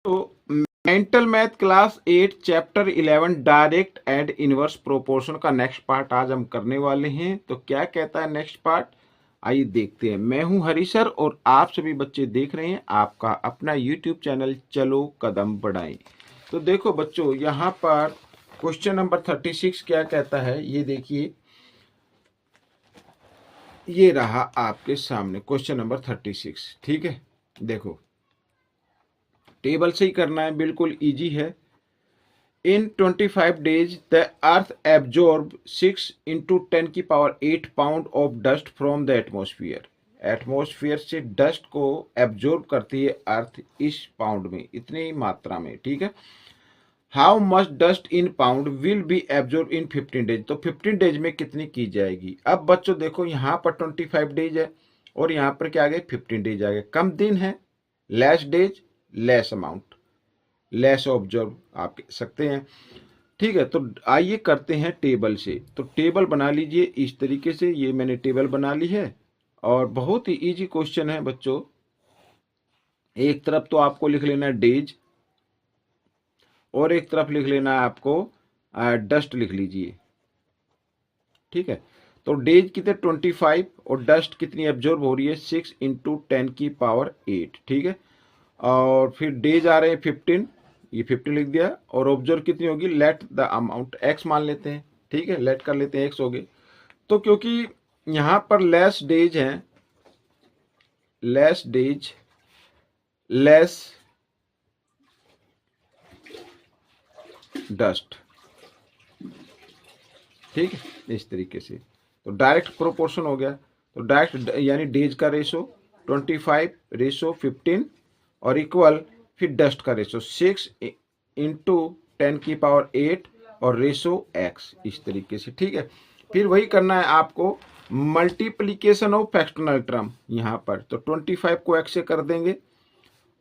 तो mental math class 8 chapter 11 direct and inverse proportion का next part आज हम करने वाले हैं। तो क्या कहता है नेक्स्ट पार्ट, आइए देखते हैं। मैं हूं हरी सर और आप सभी बच्चे देख रहे हैं आपका अपना यूट्यूब चैनल चलो कदम बढ़ाएं। तो देखो बच्चों, यहाँ पर क्वेश्चन नंबर 36 क्या कहता है, ये देखिए, ये रहा आपके सामने क्वेश्चन नंबर 36। ठीक है, देखो टेबल से ही करना है, बिल्कुल इजी है। In 25 days, the Earth absorbed 6 into 10 की power 8 pound of dust from the atmosphere. Atmosphere से डस्ट को एब्जॉर्ब करती है अर्थ इस पाउंड में, इतनी मात्रा में। ठीक है, how much dust in pound will be absorb in 15 days. तो 15 डेज में कितनी की जाएगी। अब बच्चों देखो, यहाँ पर 25 डेज है और यहाँ पर क्या आ गए 15 डेज आ गए। कम दिन है, less days, less amount, less observe आप कह सकते हैं। ठीक है, तो आइए करते हैं टेबल से। तो टेबल बना लीजिए इस तरीके से, ये मैंने टेबल बना ली है और बहुत ही इजी क्वेश्चन है बच्चों। एक तरफ तो आपको लिख लेना है डेज और एक तरफ लिख लेना है आपको डस्ट लिख लीजिए। ठीक है, तो डेज कितने 25 और डस्ट कितनी एब्जॉर्ब हो रही है 6 इंटू 10 की पावर 8। ठीक है, और फिर डेज आ रहे हैं 15, ये 50 लिख दिया, और ऑब्जर्व कितनी होगी, लेट द अमाउंट एक्स मान लेते हैं। ठीक है, लेट कर लेते हैं एक्स हो गए। तो क्योंकि यहाँ पर लेस डेज हैं, लेस डेज, लेस डस्ट। ठीक है, इस तरीके से तो डायरेक्ट प्रोपोर्शन हो गया। तो डायरेक्ट यानी डेज का रेशो 25 रेशो 15 और इक्वल फिर डस्ट का रेशो 6 इंटू 10 की पावर 8 और रेशो एक्स, इस तरीके से। ठीक है, फिर वही करना है आपको, मल्टीप्लीकेशन ऑफ एक्सटर्नल टर्म यहाँ पर। तो 25 को एक्स से कर देंगे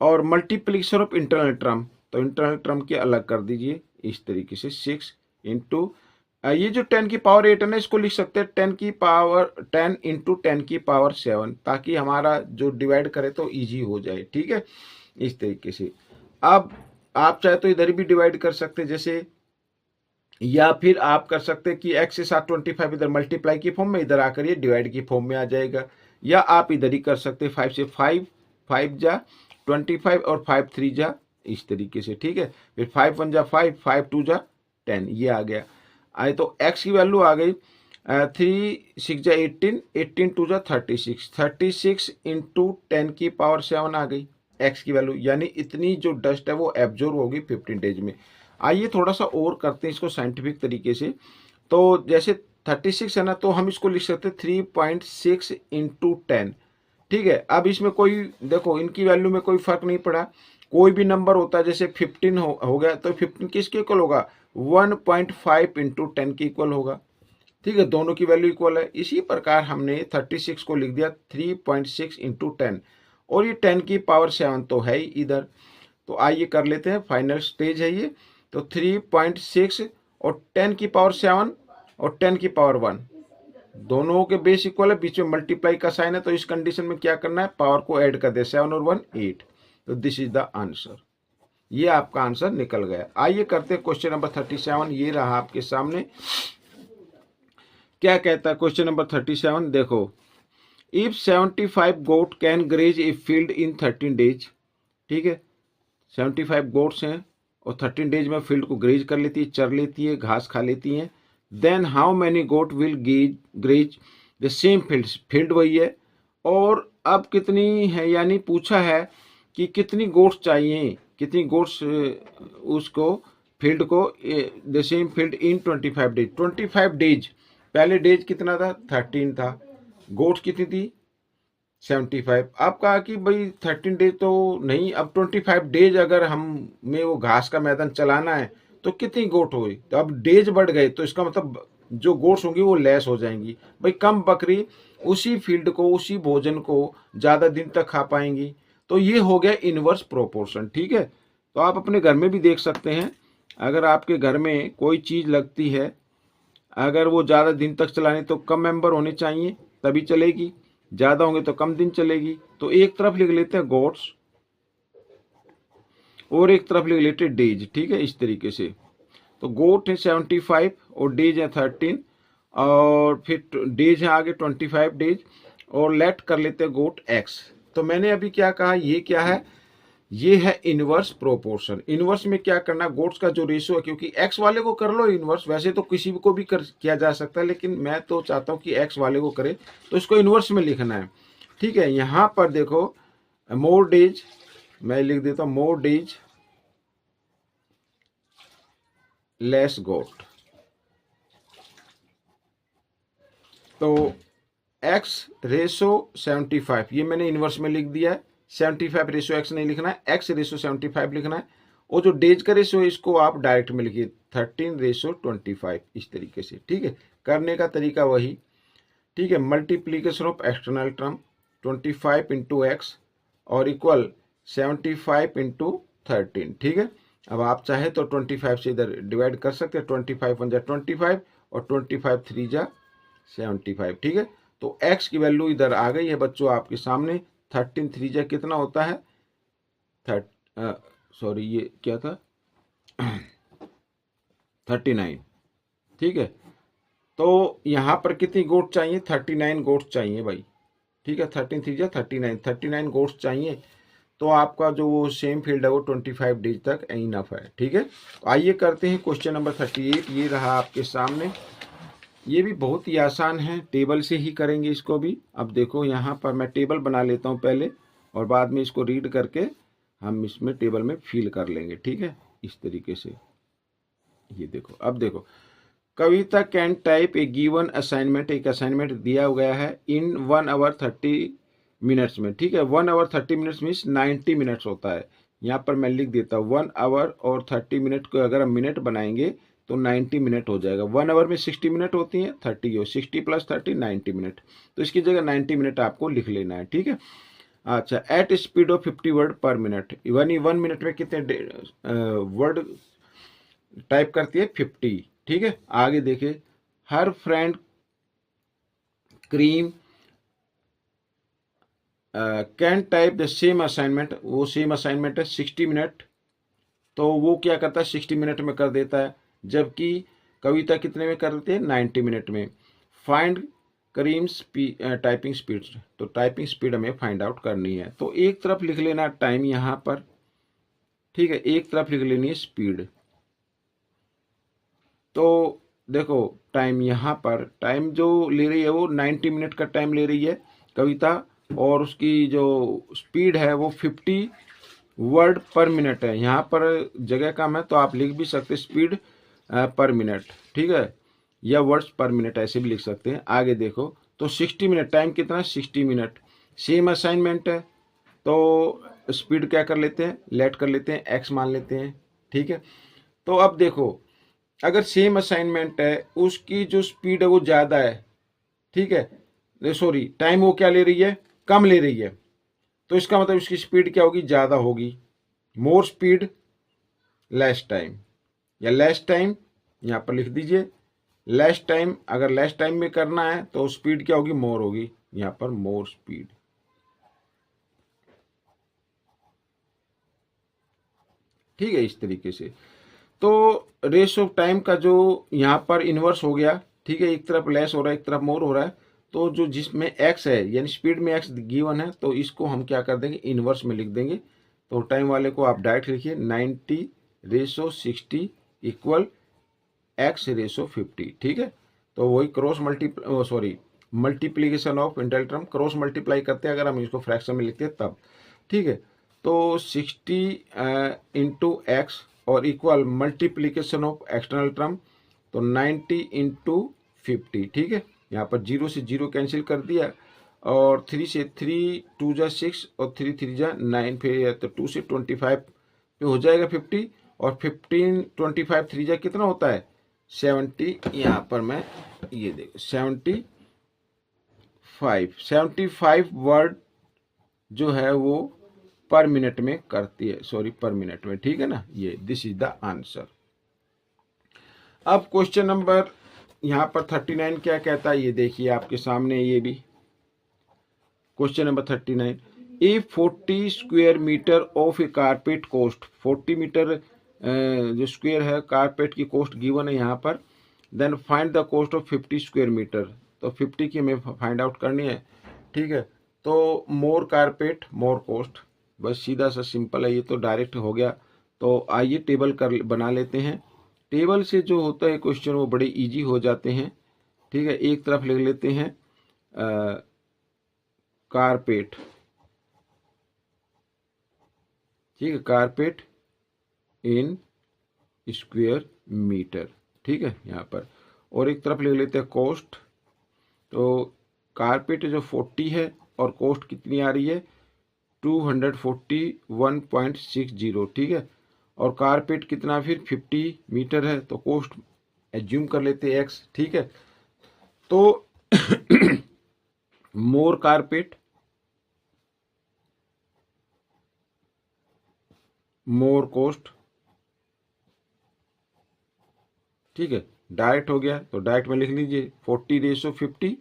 और मल्टीप्लीकेशन ऑफ इंटरनल टर्म, तो इंटरनल टर्म के अलग कर दीजिए इस तरीके से। 6 इंटू ये जो 10 की पावर 8 है ना, इसको लिख सकते हैं 10 इंटू 10 की पावर 7, ताकि हमारा जो डिवाइड करे तो इजी हो जाए। ठीक है, इस तरीके से। अब आप चाहे तो इधर भी डिवाइड कर सकते हैं जैसे, या फिर आप कर सकते हैं कि x के साथ 25 इधर मल्टीप्लाई की फॉर्म में, इधर आकर ये डिवाइड की फॉर्म में आ जाएगा। या आप इधर ही कर सकते हैं 5 से 5, 5 जा 25 और 5 3 जा, इस तरीके से। ठीक है, फिर 5 1 जा 5, 5 2 जा 10, ये आ गया। आए तो x की वैल्यू आ गई 3 6 जा 18, 18 2 जा 36, 36 इंटू 10 की पावर 7 आ गई x की वैल्यू, यानी इतनी जो डस्ट है वो एब्जॉर्ब होगी 15 डेज में। आइए थोड़ा सा और करते हैं इसको साइंटिफिक तरीके से। तो जैसे 36 है ना, तो हम इसको लिख सकते हैं 3.6 इंटू 10। ठीक है, अब इसमें कोई देखो, इनकी वैल्यू में कोई फर्क नहीं पड़ा। कोई भी नंबर होता है, जैसे 15 हो गया, तो 15 किसके इक्वल होगा, 1.5 इंटू 10 के इक्वल होगा। ठीक है, दोनों की वैल्यू इक्वल है। इसी प्रकार हमने 36 को लिख दिया 3.6 इंटू 10, और ये 10 की पावर 7 तो है ही इधर। तो आइए कर लेते हैं, फाइनल स्टेज है ये। तो 3.6 और 10 की पावर 7 और 10 की पावर 1, दोनों के बेस इक्वल है, बीच में मल्टीप्लाई का साइन है। तो इस कंडीशन में क्या करना है, पावर को ऐड कर दे, 7 और 1 8। तो दिस इज द आंसर, ये आपका आंसर निकल गया। आइए करते हैं क्वेश्चन नंबर 37, ये रहा आपके सामने। क्या कहता है क्वेश्चन नंबर 37, देखो, if 75 goat can graze a field in 13 days. ठीक है, 75 गोट्स हैं और 13 डेज में फील्ड को ग्रेज कर लेती है, चर लेती है, घास खा लेती हैं। Then how many goat will graze the same field. Field वही है और अब कितनी है, यानी पूछा है कि कितनी गोट्स चाहिए, कितनी गोट्स उसको फील्ड को, the same field in 25 days. 25 days, पहले डेज कितना था 13 था, गोट्स कितनी थी 75। अब कहा कि भाई 13 डेज तो नहीं, अब 25 डेज अगर हमें वो घास का मैदान चलाना है तो कितनी गोट हुई। तो अब डेज बढ़ गए तो इसका मतलब जो गोट्स होंगी वो लेस हो जाएंगी। भाई कम बकरी उसी फील्ड को, उसी भोजन को ज़्यादा दिन तक खा पाएंगी। तो ये हो गया इनवर्स प्रोपोर्शन। ठीक है, तो आप अपने घर में भी देख सकते हैं, अगर आपके घर में कोई चीज़ लगती है, अगर वो ज़्यादा दिन तक चलानी तो कम मेंबर होने चाहिए तभी चलेगी, ज़्यादा होंगे तो कम दिन चलेगी। तो एक तरफ लिख लेते हैं गोट्स और एक तरफ लिख लेते डेज, ठीक है, इस तरीके से। तो गोट है 75 और डेज है 13 और फिर डेज है आगे 25 डेज और लेट कर लेते हैं गोट एक्स। तो मैंने अभी क्या कहा, ये क्या है, ये है इनवर्स प्रोपोर्शन। इनवर्स में क्या करना, गोट्स का जो रेशियो है, क्योंकि एक्स वाले को कर लो इनवर्स, वैसे तो किसी को भी किया जा सकता है, लेकिन मैं तो चाहता हूं कि एक्स वाले को करे, तो इसको इनवर्स में लिखना है, ठीक है। यहां पर देखो मोर डेज, मैं लिख देता हूं मोर डेज लेस गोट। तो एक्स रेशो 75 ये मैंने इनवर्स में लिख दिया है। 75 रेशो एक्स नहीं लिखना है, एक्स रेशो 75 लिखना है। और जो डेज का रेशो है इसको आप डायरेक्ट में लिखिए 13 रेशो 25, इस तरीके से, ठीक है। करने का तरीका वही, ठीक है। Multiplication of external term 25 into x और इक्वल 75 इंटू 13, ठीक है। अब आप चाहे तो 25 से इधर डिवाइड कर सकते हैं, 25 1 जा 25 और 25 3 जा 75, ठीक है। तो x की वैल्यू इधर आ गई है बच्चों आपके सामने। 13 3 जा कितना होता है, सॉरी ये क्या था 39, ठीक है। तो यहां पर कितनी गोट चाहिए, 39 गोट चाहिए भाई, ठीक है। 13 3 जा 39 गोट्स चाहिए। तो आपका जो वो सेम फील्ड है वो 25 डेज तक इनफ है, ठीक है। तो आइए करते हैं क्वेश्चन नंबर 38। ये रहा आपके सामने, ये भी बहुत ही आसान है, टेबल से ही करेंगे इसको भी। अब देखो यहाँ पर मैं टेबल बना लेता हूँ पहले और बाद में इसको रीड करके हम इसमें टेबल में फिल कर लेंगे, ठीक है, इस तरीके से। ये देखो, अब देखो Kavita can type a given assignment, एक असाइनमेंट दिया गया है इन 1 आवर 30 मिनट्स में, ठीक है। 1 आवर 30 मिनट्स मीन्स 90 मिनट्स होता है। यहाँ पर मैं लिख देता हूँ 1 आवर और 30 मिनट को अगर हम मिनट बनाएंगे तो 90 मिनट हो जाएगा। 1 आवर में 60 मिनट होती हैं, 30 हो, 60 प्लस 30 90 मिनट, तो इसकी जगह 90 मिनट आपको लिख लेना है, ठीक है। अच्छा, at speed of 50 word per minute, 1 minute में कितने वर्ड टाइप करती है, 50, ठीक है। आगे देखिए, हर friend cream can type the same assignment, वो सेम असाइनमेंट है 60 मिनट, तो वो क्या करता है 60 मिनट में कर देता है, जबकि कविता कितने में कर देते हैं, 90 मिनट में। फाइंड करीम्स टाइपिंग स्पीड, तो टाइपिंग स्पीड हमें फाइंड आउट करनी है। तो एक तरफ लिख लेना टाइम यहाँ पर, ठीक है, एक तरफ लिख लेनी है स्पीड। तो देखो टाइम यहाँ पर, टाइम जो ले रही है वो 90 मिनट का टाइम ले रही है कविता, और उसकी जो स्पीड है वो 50 वर्ड पर मिनट है। यहाँ पर जगह कम है तो आप लिख भी सकते स्पीड पर मिनट, ठीक है, या वर्ड्स पर मिनट ऐसे भी लिख सकते हैं। आगे देखो, तो 60 मिनट, टाइम कितना, 60 मिनट, सेम असाइनमेंट है, तो स्पीड क्या कर लेते हैं, लेट कर लेते हैं, एक्स मान लेते हैं, ठीक है। तो अब देखो, अगर सेम असाइनमेंट है, उसकी जो स्पीड है वो ज़्यादा है, ठीक है, सॉरी टाइम वो क्या ले रही है, कम ले रही है, तो इसका मतलब इसकी स्पीड क्या होगी, ज़्यादा होगी। मोर स्पीड लेस टाइम, या लेस टाइम यहाँ पर लिख दीजिए, लेस टाइम, अगर लेस टाइम में करना है तो स्पीड क्या होगी, मोर होगी, यहाँ पर मोर स्पीड, ठीक है, इस तरीके से। तो रेस ऑफ टाइम का जो यहाँ पर इन्वर्स हो गया, ठीक है, एक तरफ लेस हो रहा है एक तरफ मोर हो रहा है, तो जो जिसमें एक्स है यानी स्पीड में एक्स गिवन है, तो इसको हम क्या कर देंगे, इन्वर्स में लिख देंगे। तो टाइम वाले को आप डायरेक्ट लिखिए 90 रेशो 60 इक्वल एक्स रेशो 50, ठीक है। तो वही cross multiplication of internal term, cross multiply करते हैं अगर हम इसको फ्रैक्शन में लिखते हैं तब, ठीक है। तो 60 इंटू एक्स और equal multiplication of external term, तो 90 इंटू 50, ठीक है। यहाँ पर 0 से 0 कैंसिल कर दिया, और 3 से 3 2 जा 6 और 3 3 जा 9, फिर तो 2 से 25 पे हो जाएगा 50, और 15 25 3 जा कितना होता है 70। यहाँ पर मैं ये देखो 75 वर्ड जो है वो पर मिनट में करती है, सॉरी पर मिनट में, ठीक है ना, ये दिस इज द आंसर। अब क्वेश्चन नंबर यहाँ पर 39 क्या कहता है, ये देखिए आपके सामने, ये भी question number 39, if 40 square metre of a carpet cost, 40 metre जो स्क्वायर है कारपेट की कॉस्ट गिवन है यहाँ पर, then find the cost of 50 square metre. तो 50 की हमें फाइंड आउट करनी है, ठीक है। तो मोर कारपेट मोर कॉस्ट, बस सीधा सा सिंपल है, ये तो डायरेक्ट हो गया। तो आइए टेबल बना लेते हैं। टेबल से जो होता है क्वेश्चन वो बड़े इजी हो जाते हैं, ठीक है। एक तरफ लिख लेते हैं कारपेट, ठीक है, कारपेट इन स्क्वायर मीटर, ठीक है यहाँ पर। और एक तरफ लिख लेते हैं कॉस्ट। तो कारपेट जो 40 है और कॉस्ट कितनी आ रही है 241.60, ठीक है। और कारपेट कितना फिर 50 मीटर है, तो कॉस्ट एज्यूम कर लेते हैं x, ठीक है। तो मोर कारपेट मोर कॉस्ट, ठीक है। डायरेक्ट हो गया तो डायरेक्ट में लिख लीजिए 40:50,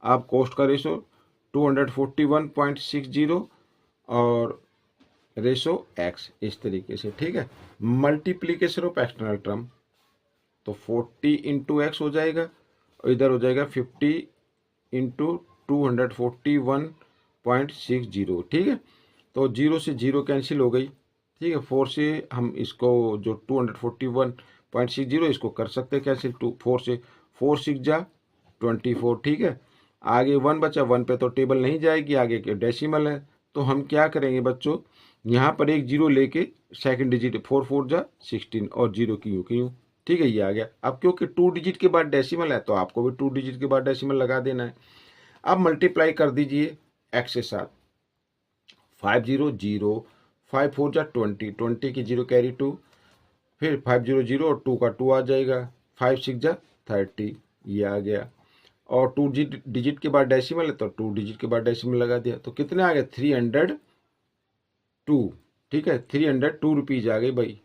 आप कॉस्ट का रेशो 241.60 और रेशो x, इस तरीके से, ठीक है। मल्टीप्लीकेशन ऑफ एक्सटर्नल टर्म, तो 40 इंटू एक्स हो जाएगा और इधर हो जाएगा 50 इंटू 241.60, ठीक है। तो 0 से 0 कैंसिल हो गई, ठीक है। 4 से हम इसको जो 241.60 इसको कर सकते हैं कैंसिल, 4 से 4 6 जा 24, ठीक है। आगे 1 बचा, 1 पे तो टेबल नहीं जाएगी, आगे के डेसिमल है। तो हम क्या करेंगे बच्चों, यहाँ पर एक 0 लेके सेकंड डिजिट 4 4 जा 16 और 0 की यूँ, ठीक है। ये आ गया। अब क्योंकि 2 डिजिट के बाद डेसिमल है तो आपको भी 2 डिजिट के बाद डेसिमल लगा देना है। अब मल्टीप्लाई कर दीजिए x के साथ, 5 0 0, 5 4 जा 20, 20 की 0 कैरी 2, फिर 5 0 0 और 2 का 2 आ जाएगा, 5 6 जा 30, ये आ गया। और 2 डिजिट के बाद डेसिमल है तो 2 डिजिट के बाद डेसिमल लगा दिया, तो कितने आ गए 302, ठीक है। 302 रुपीज़ आ गई भाई।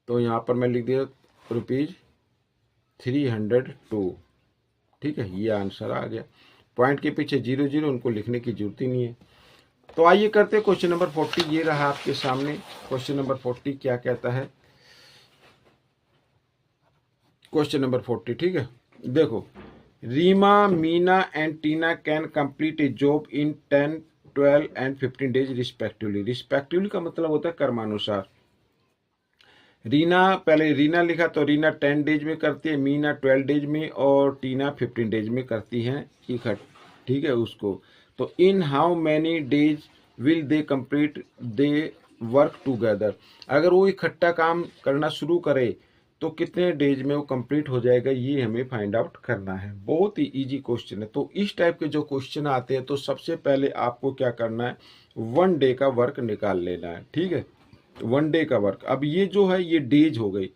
तो यहाँ पर मैं लिख दिया रुपीज़ 302, ठीक है। ये आंसर आ गया। पॉइंट के पीछे 0 0 उनको लिखने की जरूरत ही नहीं है। तो आइए करते हैं क्वेश्चन नंबर 40। ये रहा आपके सामने क्वेश्चन नंबर 40 क्या कहता है। क्वेश्चन नंबर 40, ठीक है। देखो, Reema Meena and Tina can complete a job in 10 12 and 15 days respectively. Respectively का मतलब होता है कर्मानुसार। रीना, पहले रीना लिखा तो रीना 10 डेज में करती है, मीना 12 डेज में और टीना 15 डेज में करती हैं इकट्ठ, ठीक है उसको। तो in how many days will they complete they work together. अगर वो इकट्ठा काम करना शुरू करे तो कितने डेज में वो कंप्लीट हो जाएगा, ये हमें फाइंड आउट करना है। बहुत ही इजी क्वेश्चन है। तो इस टाइप के जो क्वेश्चन आते हैं तो सबसे पहले आपको क्या करना है, 1 डे का वर्क निकाल लेना है, ठीक है। 1 डे का वर्क। अब ये जो है ये डेज हो गई।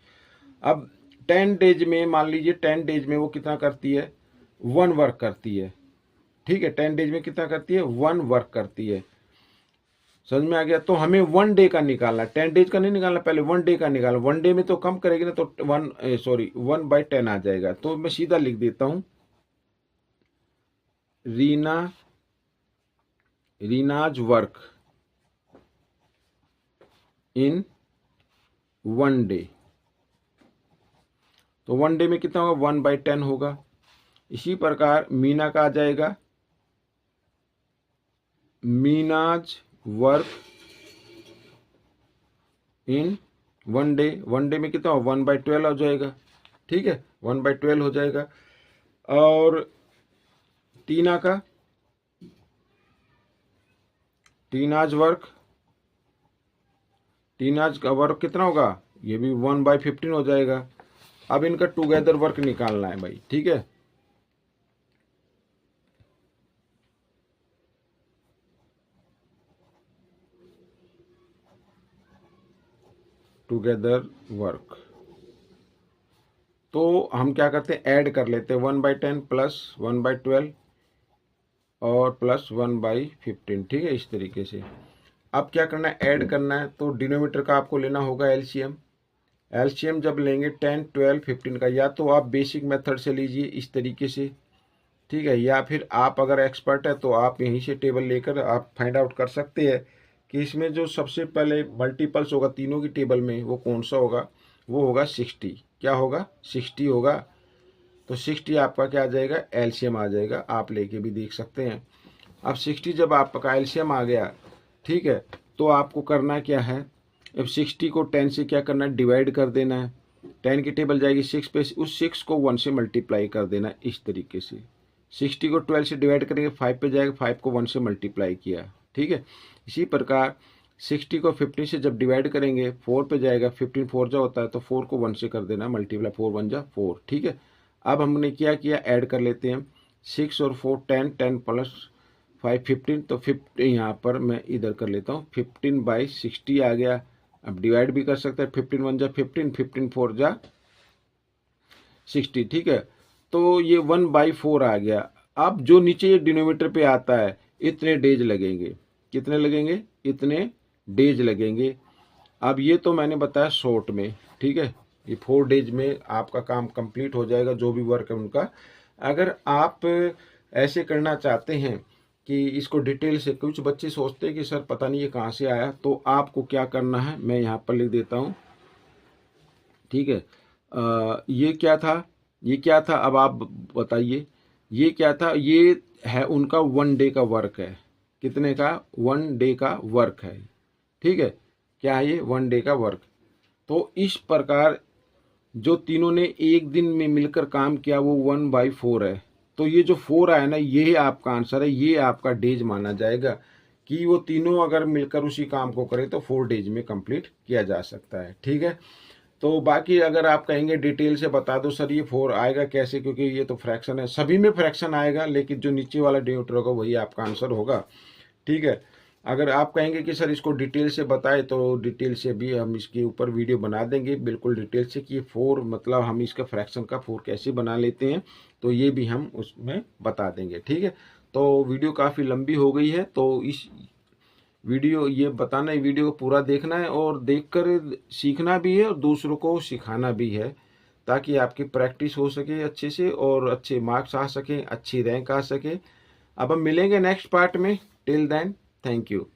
अब 10 डेज में मान लीजिए 10 डेज में वो कितना करती है 1 वर्क करती है, ठीक है। 10 डेज में कितना करती है 1 वर्क करती है, समझ में आ गया। तो हमें 1 डे का निकालना, 10 डेज का नहीं निकालना, पहले 1 डे का निकालना। 1 डे में तो कम करेगी ना तो 1/10 आ जाएगा। तो मैं सीधा लिख देता हूं रीनाज वर्क इन 1 डे। तो 1 डे में कितना होगा 1/10 होगा। इसी प्रकार मीना का आ जाएगा मीनाज वर्क इन 1 डे। 1 डे में कितना हो 1/12 हो जाएगा, ठीक है। 1/12 हो जाएगा। और टीना का टीनाज का वर्क कितना होगा, ये भी 1/15 हो जाएगा। अब इनका टुगेदर वर्क निकालना है भाई, ठीक है। टुगेदर वर्क, तो हम क्या करते हैं ऐड कर लेते हैं 1/10 प्लस 1/12 और प्लस 1/15, ठीक है, इस तरीके से। अब क्या करना है ऐड करना है, तो डिनोमीटर का आपको लेना होगा एलसीएम। एलसीएम जब लेंगे 10 12 15 का, या तो आप बेसिक मेथड से लीजिए इस तरीके से, ठीक है। या फिर आप अगर एक्सपर्ट है तो आप यहीं से टेबल लेकर आप फाइंड आउट कर सकते हैं कि इसमें जो सबसे पहले मल्टीपल्स होगा तीनों की टेबल में वो कौन सा होगा, वो होगा 60। क्या होगा, 60 होगा। तो 60 आपका क्या आ जाएगा, एलसीएम आ जाएगा। आप लेके भी देख सकते हैं। अब 60 जब आपका एलसीएम आ गया, ठीक है, तो आपको करना क्या है, अब 60 को 10 से क्या करना है, डिवाइड कर देना है। 10 की टेबल जाएगी 6 पे, उस 6 को 1 से मल्टीप्लाई कर देना है इस तरीके से। 60 को 12 से डिवाइड करेंगे 5 पे जाएगा, 5 को 1 से मल्टीप्लाई किया, ठीक है। इसी प्रकार 60 को 15 से जब डिवाइड करेंगे 4 पे जाएगा, 15 4 जा होता है तो 4 को 1 से कर देना मल्टीप्लाई, 4 1 जा 4, ठीक है। अब हमने क्या किया, ऐड कर लेते हैं 6 और 4 10, 10 प्लस 5 15, तो 50 यहाँ पर मैं इधर कर लेता हूँ 15/60 आ गया। अब डिवाइड भी कर सकते हैं, 15 1 जा 15, 15 4 जा 60, ठीक है। तो ये 1/4 आ गया। अब जो नीचे ये डिनोमीटर पे आता है, इतने डेज लगेंगे। कितने लगेंगे, इतने डेज लगेंगे। अब ये तो मैंने बताया शॉर्ट में, ठीक है। ये 4 डेज में आपका काम कंप्लीट हो जाएगा, जो भी वर्क है उनका। अगर आप ऐसे करना चाहते हैं कि इसको डिटेल से, कुछ बच्चे सोचते हैं कि सर पता नहीं ये कहाँ से आया, तो आपको क्या करना है मैं यहाँ पर लिख देता हूँ, ठीक है। ये क्या था, ये क्या था, अब आप बताइए ये क्या था। ये है उनका 1 डे का वर्क है। कितने का, 1 डे का वर्क है, ठीक है। क्या है ये, 1 डे का वर्क। तो इस प्रकार जो तीनों ने एक दिन में मिलकर काम किया वो 1/4 है। तो ये जो 4 आया ना, ये आपका आंसर है, ये आपका डेज माना जाएगा कि वो तीनों अगर मिलकर उसी काम को करें तो 4 डेज में कंप्लीट किया जा सकता है, ठीक है। तो बाकी अगर आप कहेंगे डिटेल से बता दो सर ये 4 आएगा कैसे, क्योंकि ये तो फ्रैक्शन है, सभी में फ्रैक्शन आएगा, लेकिन जो नीचे वाला डिनोमिनेटर होगा वही आपका आंसर होगा, ठीक है। अगर आप कहेंगे कि सर इसको डिटेल से बताए तो डिटेल से भी हम इसके ऊपर वीडियो बना देंगे, बिल्कुल डिटेल से, कि 4 मतलब हम इसका फ्रैक्शन का 4 कैसे बना लेते हैं, तो ये भी हम उसमें बता देंगे, ठीक है। तो वीडियो काफ़ी लंबी हो गई है, तो इस वीडियो ये बताना है, वीडियो को पूरा देखना है और देखकर सीखना भी है और दूसरों को सिखाना भी है, ताकि आपकी प्रैक्टिस हो सके अच्छे से और अच्छे मार्क्स आ सकें, अच्छी रैंक आ सके। अब हम मिलेंगे नेक्स्ट पार्ट में। Till then, thank you.